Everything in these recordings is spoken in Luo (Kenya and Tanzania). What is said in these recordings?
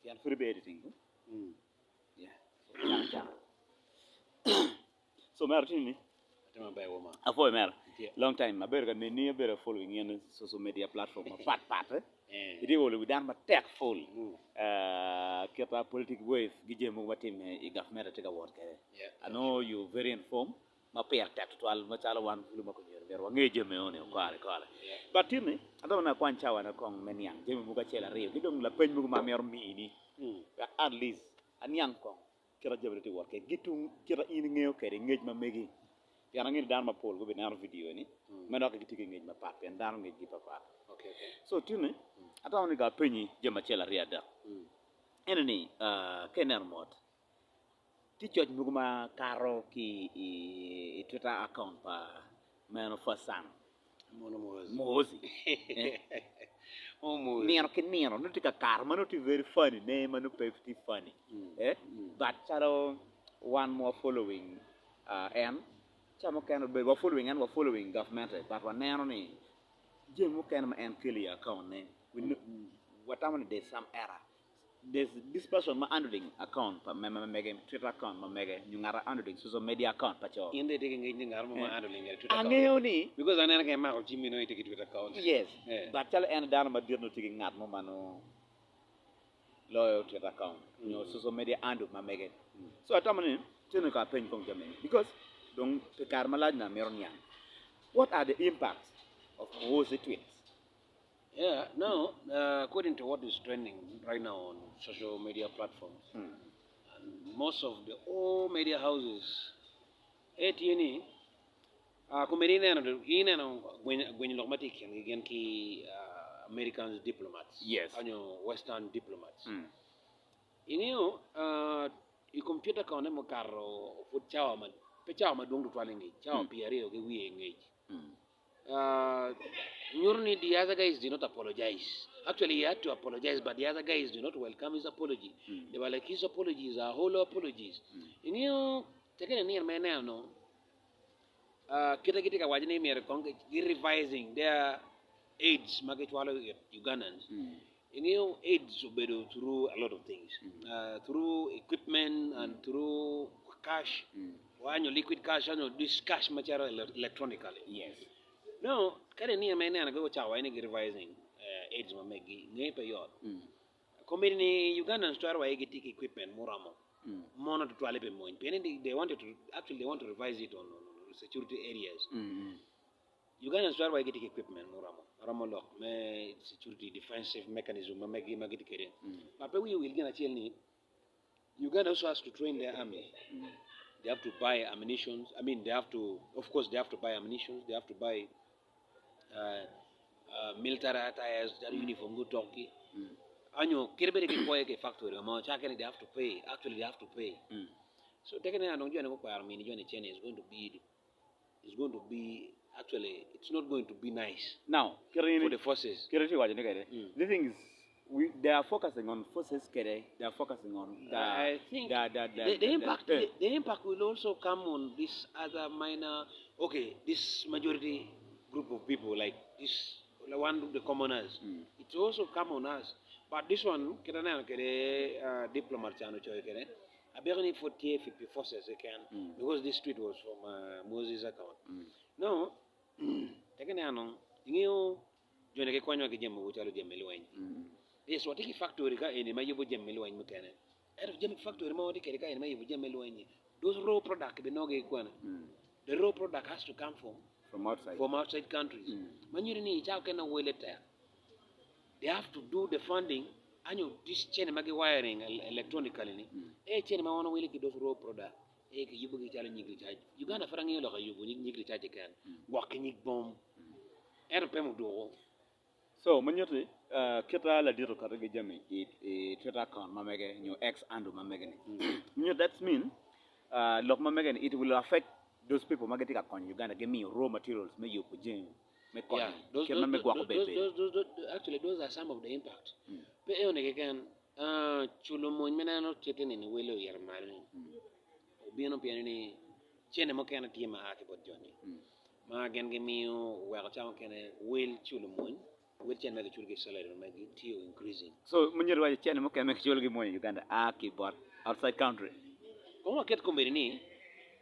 Can free be editing. Yeah. So Martin, avoid mer. Long time. I better ni better following in social media platform. Pat. It will be done but tech full. Kita political wave. Gije mo team government take a word kere. I know you very informed. Ma pair tech to al machala wan fulu ma ko yer der wa ngeje me one kale. But tini ado na kwancha wana kong meniang. Jeme muga chela rio. Gidong la pen muga ma mer mi ni. At least anyang kong kira jabri ti work gitu kira ini ngeo kere ngej ma megi yana ngi dan ma pol go be nar video ni me no ka gitu ngej ma pat pen dan ngej pa pat okay so tuni ata oni ga penyi jema chela riada eneni kener mot ti choj muguma karo ki i Twitter account pa man of san mozi Nero no tika karma no ti very funny name no pretty funny but charo one more following and chamo can be following and following government but one nero ni jemo can and kill your account ne what time there's some error there's this person ma handling account pa mega Twitter account ma mega ñu ngara handling social media account pa cho inde de ngi ngar ma handling Twitter account angeo ni because anana kay ma ko jimmi no ite Twitter account yes but chalo en dan ma dirno tigi ngat mo mano loyal Twitter account no social media handle ma mega so atamani tenu ka pen kong jamen because donc te karma laj na meron yan what are the impacts of those tweets? Yeah, now, according to what is trending right now on social media platforms, and most of the all media houses, ATNE, kumerina no gwen logmatic again ki American diplomats, yes, Western diplomats. Inyo, i computer ka mo karo fut chawa man, pe chawa madung tutwale ngi, chawa piare o ke wiye ngi. Nyurni the other guys did not apologize. Actually, he had to apologize, but the other guys did not welcome his apology. They were like, his apologies are whole apologies. You know, taking a near man now, no. Kita wajine mere kong revising their aids market wala Ugandans. You know, aids obedo through a lot of things, through equipment and through cash. When you liquid cash, and this cash material electronically. Yes. No, kare ni amene ana go chawa ni revising aids ma megi ngai pe yod. Komedi ni Ugandans to arwa yegi equipment muramo. Mono to twale pe moin. They want to revise it on security areas. Ugandans to arwa yegi equipment muramo. Ramo lock me security defensive mechanism ma megi magiti kere. But we will gonna tell ni Uganda also has to train their army. They have to buy ammunition. I mean, they have to buy ammunition. They have to buy military attires, that uniform go turkey. Anyo kirbere ke koye ke factory ma chakene they have to pay. Actually they have to pay. So taking an onjo ko par mini jone China is going to be actually it's not going to be nice. Now, for the forces. The thing is they are focusing on forces kere. They are focusing on I think the impact will also come on this other minor this majority group of people like this one of the commoners. It also come on us. But this one diplomats I barely for TFP forces because this tweet was from Moses' account. No, taken an you jone ke kwanyo ke jemmo chalo jemmeli wany. Yes, what take factory ka ene mayibo jemmeli wany mutene. Jam factory mo take ka ene mayibo jemmeli wany. Those raw product be no ge kwana. The raw product has to come from outside countries. Manyuri ni chao kena weleta. They have to do the funding. Anyo this chain magi wiring electronically ni. Chain ma wana wele ki those raw product. Ke yubu ki chalo nyigli charge. Uganda farangi lo ka yubu nyigli charge kan. Wak nyig bomb. Pemu do. So manyuri kita la diro kare ge jame Twitter account ma mege new ex andu ma mege ni. That mean lok ma mege it will affect those people mageti ka kon Uganda give me raw materials me you kujin me kon actually those are some of the impact pe e one kan chulo mo mena no chetene ni welo yar mari obino piani ni chene mo kana tima ake bod joni ma gen ge mi wa cha kene wel chulo mo will chen make chul salary make tio increasing So munyer wa chen mo ke make chul gi mo Uganda ki bor outside country. como ket ko ni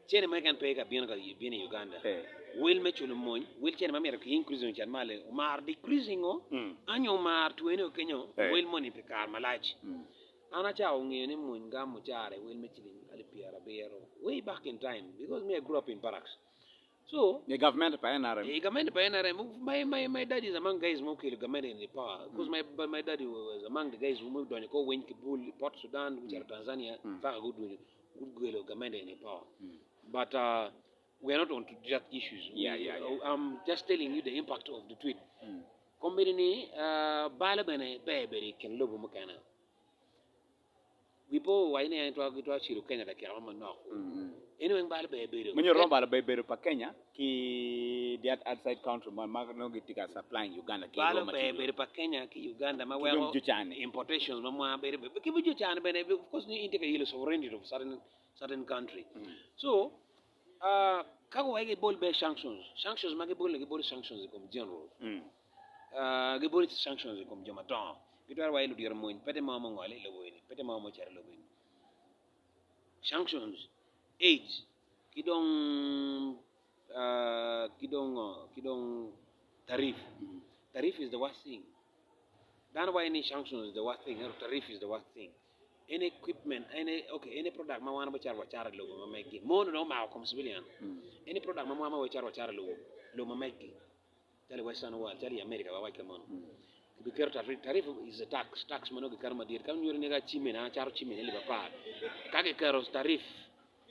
chen me kan pay ka bien Uganda will me chul mo will chen ma mer ki increasing chen male mar decreasing o anyo mar tueno kenyo will money pe kar malach ana cha ongi ni mo ngam mo chare will me chilin ali piara bero way back in time because me I grew up in barracks. So the government by NRM. The government by NRM. My dad is among guys who killed government in the power because my daddy was among the guys who moved on the go went to Port Sudan, which are Tanzania, very good government in the power. But we are not on to that issues. I'm just telling you the impact of the tweet. Company bala bene bebe can lobo mukana. We po why ne to chiru Kenya da kira ma no. Anyway bala bebe. When you run bala bebe pa Kenya ki that outside country man no gitika supplying Uganda ki bala bebe pa Kenya ki Uganda ma we importations ma bebe ki bu juchane bene of course ni intake yele sovereignty of certain country. So kago wage bol be sanctions ma ge bol sanctions comme general. Ge bol sanctions comme jamaton. Kitwa wa ilu dir moñ pete mama ngole lo boyni pete mama chara lo boyni sanctions AIDS kidong tarif is the worst thing. Dan why any sanctions is the worst thing, tarif is the worst thing. Any equipment, any product ma wana bachar wachara lo ma make mo no ma comme civilian. Any product ma wana wachara lo ma make tell western world tell America ba wake mon. Because tariff is a tax mano karma dir kam nyori nega chimena charo chimena liba pa kage karo tariff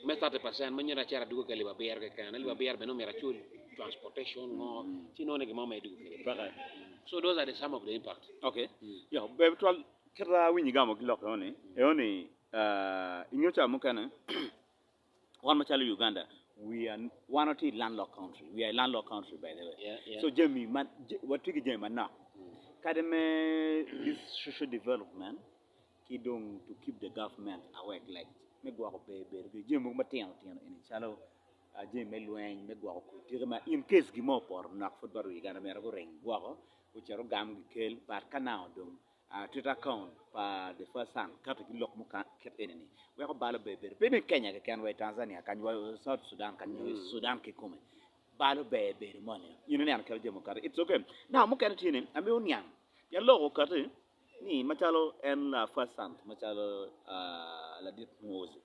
meta 30% manyara chara dugo ke liba ber ke kan liba ber beno mera chul transportation no chino ne ke mama dugo ke so those are the some of the impact. Okay. Yeah, be twal kira winyi gamo kilok yoni inyocha mukana one machalo Uganda. We are one of the landlocked country. We are a landlocked country, by the way. Yeah. So, Jamie, what we get now? Kademe this social development, kidong to keep the government awake. Like, me go ako baby. Jamie, mo matiyang in chalo. Jamie lueng me go ako. Tirama in case gimo por nak football we gana mera go ring go ako. Ucharo gam gikel but kanao dong. Twitter account pa the first son kata ki lok muka ket eneni we ko balo bebe be Kenya ke kan we Tanzania kan we South Sudan kan we Sudan ke come balo bebe money you know an kal jemo kata it's okay now muka tini ambe onyang ya logo kata ni machalo en la first son machalo la dit mozi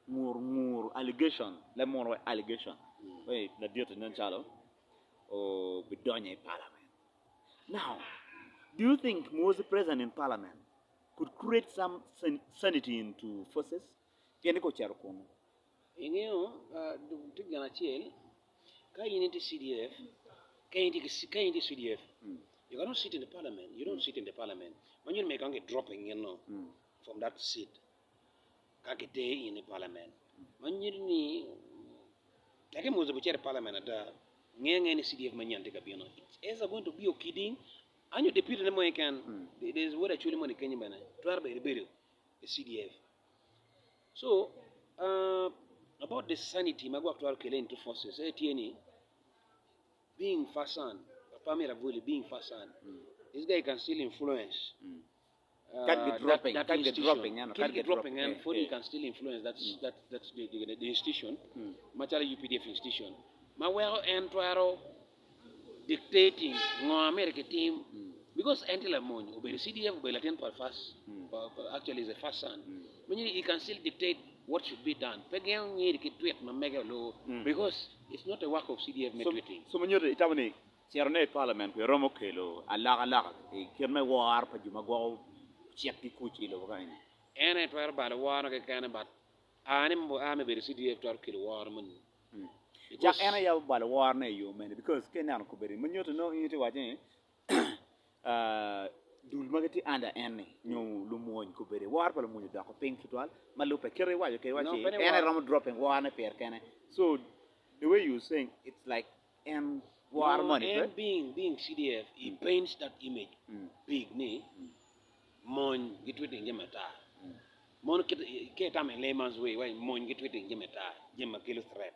mur allegation la mur allegation we la dit nan chalo o bidonye parliament now. Do you think Moses present in parliament could create some sanity into forces? Tiene ko charo kono. Ingeo tigana chiel ka yiniti CDF ka yiniti CDF. You cannot sit in the parliament. You don't sit in the parliament. When you make a dropping, from that seat. Kakete in the parliament. When you ni like Moses chair parliament at ngenge CDF manyan take up it's going to be a kidding. And you deputy the money can there's what actually money can you manage to have the CDF. So about the sanity, my work to alkali into forces, ATNE being fasan, Pamela Bully being fasan, this guy can still influence. Can be dropping, can get dropping, and for you can still influence. That's the institution, Machala UPDF institution. My well and dictating no American team because until I'm on the CDF will attend per fast actually is a fast son. When you can still dictate what should be done. Because it's not a work of CDF tweeting. So when you're Italian parliament we romo kelo alaga kirme war pa juma go check the kuchi lo gain. And it were about a war can but I'm a very CDF to kill war man. Ja ena ya bal war na yo men because kenan ko beri mun yoto no yiti waje dul magati anda enne ñoo lu moñ ko beri war pala muñu da ko pink total malu pe kere waje kay waje ena ram dropping war na per kene so the way you saying it's like war money and being CDF he paints that image big ni moñ gitwete njemata mon ke tam layman's way moñ gitwete njemata jema kilo threat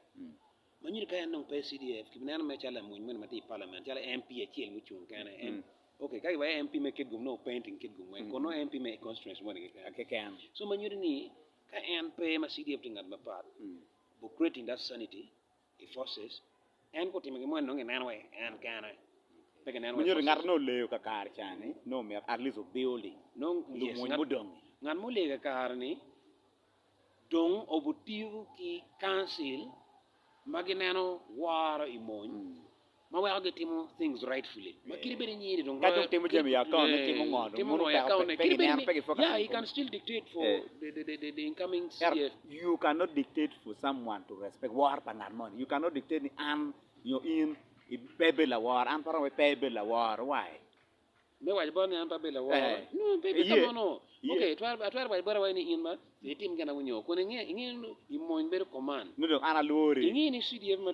Manyu kaya nong pe CDF kibnana me chala mun men mati parliament chala MP e chiel muchung kana okay kai wa MP me kid gum no painting kid gum kono MP me constituency mo ke can so manyu ni ka en pe ma CDF tingat ma pat bu creating that sanity it forces en ko timge mo no ngan way en kana Manyu ngar no leo ka kar chani no me at least of building no lu mo mudong ngan mo le ka kar ni dong obutiu ki council maginano wara imoñ ma wa ga timo things rightfully ma kiri beri ñi dong ka timo jemi ya ka ne timo ngodo timo ya ka ne kiri beri yeah you can still dictate for the incoming CF you cannot dictate for someone to respect war panar money you cannot dictate ni am you in bebe la war am para we bebe la war why me wa bon am bebe la war no bebe tamono okay twar ba bara wa ni in ma tim gana wonyo ko ngi imoñ ber command no do ana lori ngi ni CDF ma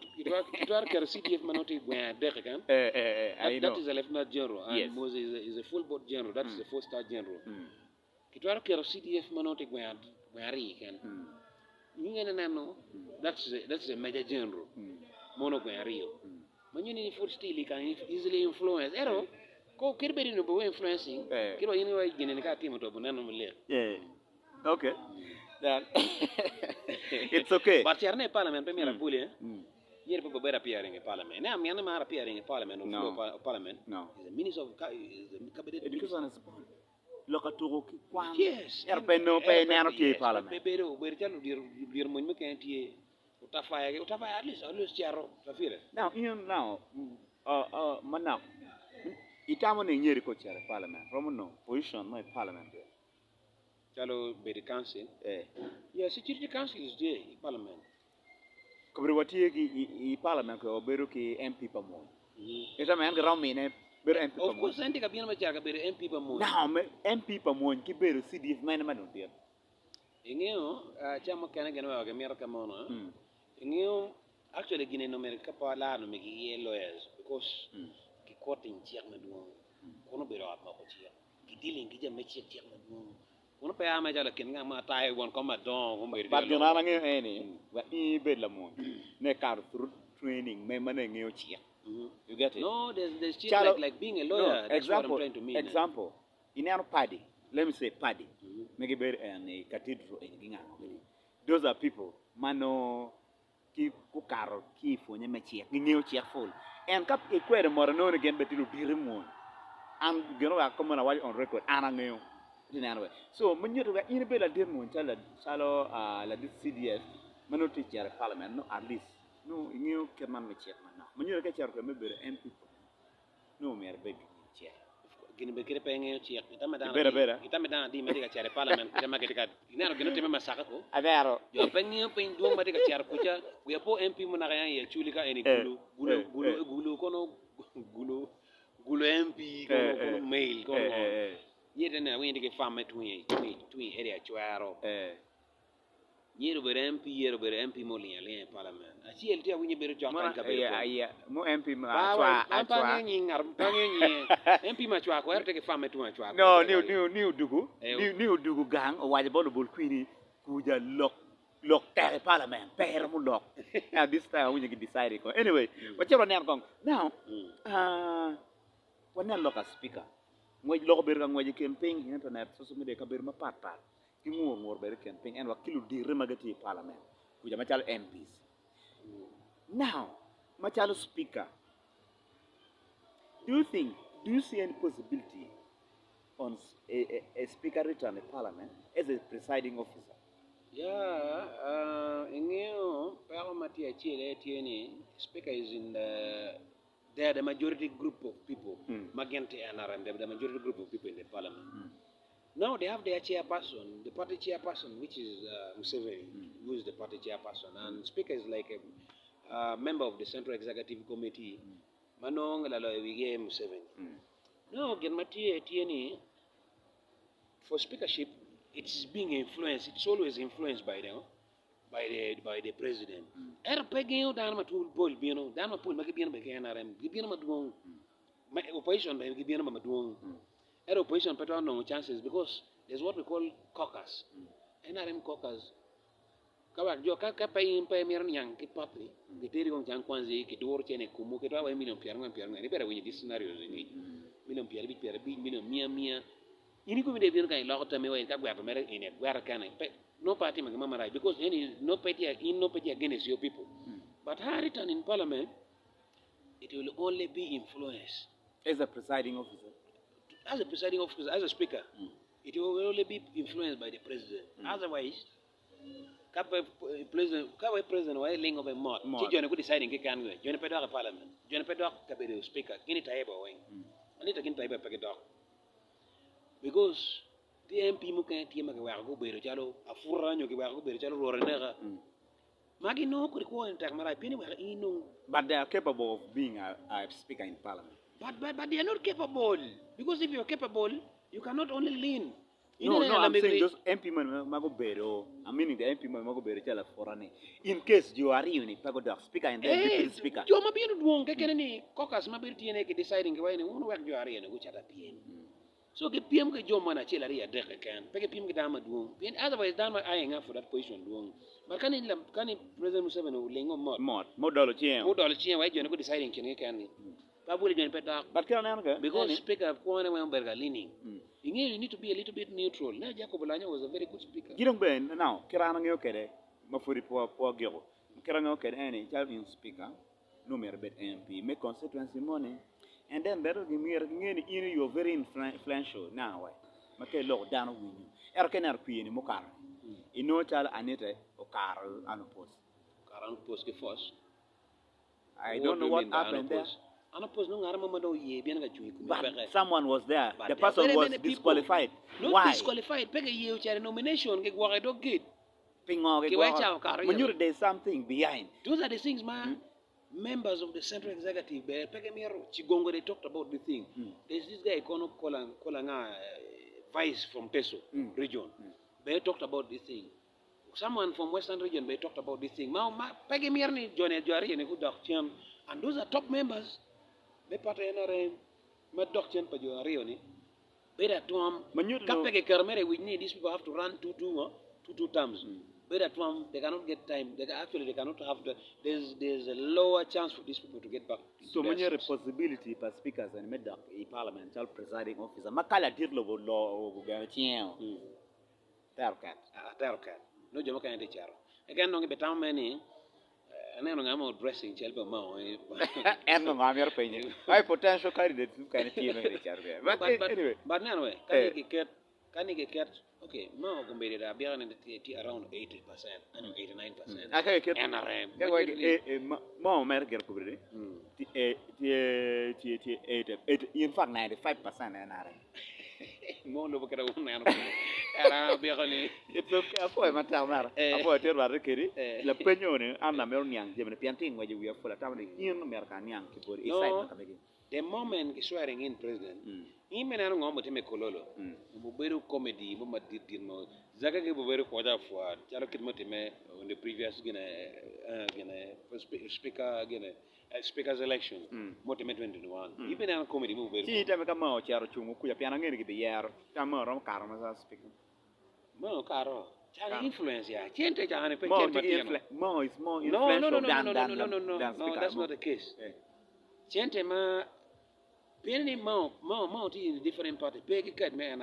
twar kar CDF manoti gwen de kan that is a lieutenant general and Moses is a full board general that is a 4-star general twar kar CDF manoti gwen ri kan ngi nano that's a major general mono gwen rio manyu ni for still can easily influence ero ko kirberi no bo influencing kiro yini wa gene ka timo to bunano mele okay that it's okay but yarne parliament pe mera pule yer pe bera piare nge parliament na mi ana mara piare nge parliament no parliament no is the minister of cabinet because on spawn lokaturo ki kwang yes pe no pe nano ti parliament pe bero ber chalu dir mo me kan ti utafaya at least charo tafire now mana itamo ne nyeri ko chere parliament romuno position no parliament chalo beri council yeah security council is there in parliament kubri watie ki parliament ko beru ki MP pamo eta men gram mine beru MP pamo of course andi ka bien ma chaga beru MP pamo now MP pamo ki beru CDF men ma don dia ingeo chamo kana gana wa ga mer kamono ingeo actually gine no mer ka pala no me gi lawyers because ki courting chiak na duo kono beru at ma ko chiak ki dealing gi jam chiak na duo uno pe ama jala ken nga ma tai won ko ma don ko mbiri but gina na ngi eni wa I be la mo ne kar through training me mane ngi o chia you get it no there's still like being a lawyer that's what I'm trying to mean example in our party let me say party make be an cathedral in ginga those are people mano ki ku karo ki fo nya me chia ngi o chia full and kap e kwere moro no again betinu dirimo and gino wa come on record ana ngi so when you in a bela dir mon chala salo la CDF mano to chair parliament no at least no you can man me check man when you get chair ko me bere MP no me be chair gini be kire pe ngi check bera itama dan di me chair parliament jama ke dikat inaro gino teme masaka ko adaro yo pe ngi pe ndo ma diga chair ko cha we po MP mo na kan ye chuli ka eni gulu kono gulu MP kono mail kono yede na we ndike femme twi area chwaro yero bere MP mo le parliament a ci elti awunye bere chwa kan ka bere ya mo MP ma chwa ngi ngar pangi MP ma chwa ko erte ke femme twi chwa no ni dugu gang o waje bolu bol kwini kuja lok tare parliament pere mu lok and this time awunye ki decide ko anyway what you run kong now when I look at speaker moy loko ber ngwa je campaign internet social media ka ber ma pat ki ngor ber campaign en wakilu di remagati parliament ku jama chal MPs now ma chal speaker do you see any possibility on a speaker return in parliament as a presiding officer ingeo parliament ya chile tieni speaker is in they are the majority group of people. Magente NRM, they are the majority group of people in the parliament. Now they have their chairperson, the party chairperson, which is Museveni, who is the party chairperson, and speaker is like a member of the Central Executive Committee. Manong Lalawige Museveni. Now, Genmati Etienne, for speakership, it's being influenced. It's always influenced by them. By the president. Peggy down my tool ball, down my pool, make it be NRM, give you my opposition by giving them a doing. Opposition patron no chances because there's what we call caucus. NRM caucus. kawak jo ka pa mer nyang ki papi ki teri on jan kwanzi ki dur chene kumu ki tawa million pier ni bera winyi this scenario ni million pier bi million mia ini ko mi de bien kan lo ta me wen ka gwa mere ine gwa kan no party mag mama right because any no party against your people but how written in parliament it will only be influenced as a presiding officer as a speaker it will only be influenced by the president otherwise president wa lingo be mot ti jone ko deciding ke kan we jone pe do parliament jone pe do ka be speaker kini tayebo wen ani ta kin tayebo pe do because the MP mo kan ti ma wa ko be ro chalo afura nyo ke wa ko be ro chalo ro ne ga magi no ko tak mara pini wa ino but they are capable of being a speaker in parliament but they are not capable because if you are capable you cannot only lean No, I'm saying those MP man mago bero. I'm meaning the MP man mago bero chala forane. In case you are uni pago doc speaker and then deputy speaker. Jo ma bienu duong ke kenani caucus ma bir tiene ke deciding ke wayne won wak jo ari ne go chata PM. So ke PM ke jo mana chela ri de ke kan. Pe ke PM ke dama duong. PM otherwise dama ayenga for that position duong. But kan President Museveni lengo Mo dolo chien. Mo dolo chien wa jo ne go deciding ke kan ni. Pa bule jo ne pe doc. But kan na because speaker ko ne wa berga leaning. You need to be a little bit neutral. Now, Jacob Olanya was a very good speaker. Girong ben now kirana ngyo kede mafuri po gyo. Kirana ngyo kede any chalvin speaker no mer bet MP make constituency money and then better the mere ngeni you are very influential now why. Make lo down win you. Erkenar kuye ni mokar. Ino chala anete okar anopos. Karan post ke force. I don't know what happened there. But someone was there. But the person was disqualified. Not Why? Disqualified. Nomination. There's something behind. Those are the things, man. Members of the Central Executive, they talked about the thing. There's this guy, Kolanga, Vice from Teso region. They talked about this thing. Someone from Western region, they talked about this thing. And those are top members. Be pata NRM ma docchen pa jo rio ni beda tuam kapeke kermere we need these people have to run two terms beda tuam they cannot get time they cannot have there's a lower chance for these people to get back so many responsibility for speakers and medak in parliament child presiding officer makala dirlo lo ga chien tarkat no joma kan de charo e kan no be tam meni aneno ngamo dressing chelbe mao eno ngamer penye ai potential candidate kan tiene de charbe but anyway can you get okay mao gombere da biya ne ti around 80% and 89% aka ket NRM mao mer ger ko bide ti in fact 95% NRM mo no bakara wona era biya ni it's okay apo matar mar apo ter war keri la penyo ne anna mer nyang jemne pianting waje wi afola tamde in mer kan nyang ki bori inside ka begi the moment swearing in president imena no ngombo teme kololo mo beru comedy mo madidin mo zaga ke bo beru koja fwa chalo kitmo teme on the previous speaker's election mo teme 2021 imena comedy mo beru ti teme ka mo charo chungu ku ya piana ngene ki yer tamo rom karma sa speaker mo karo chani influence ya chente chani pe mo is more influential no that's not the case chente ma Penny Mount in different party. Peggy cut me and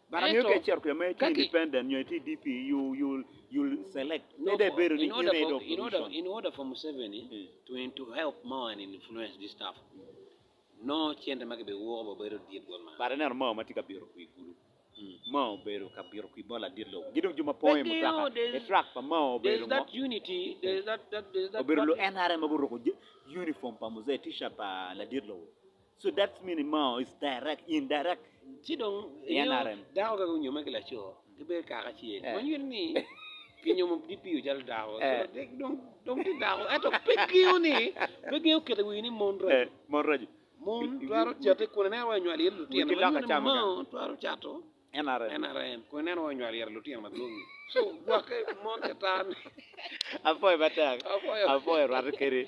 but I'm okay, chair, independent, you're TDP, you'll select. In order for Museveni to help more and influence this stuff, no change make be war over better deal government. But another more matika biro kui guru. More bero ka biro kui bola dirlo. Gidu juma poem mutaka. A track for more bero. There's that unity. There's that. Bero NRM maguro uniform pa muze t-shirt pa la dirlo. So that meaning more is direct, indirect. Sidong NRM. Daw ga nyo make la cho. Gibe ka ka chi. When you ni kinyo mo DP jal daw. Don't daw. Ato pekyo ni. Pekyo kete wi ni monro. Monro. Mon twaro chate ko na wa nywali lutien. Mon twaro chato. NRM. Ko na wa nywali lutien madlungi. So wa ke mon tan. Apoy batak. Apoy rar kere.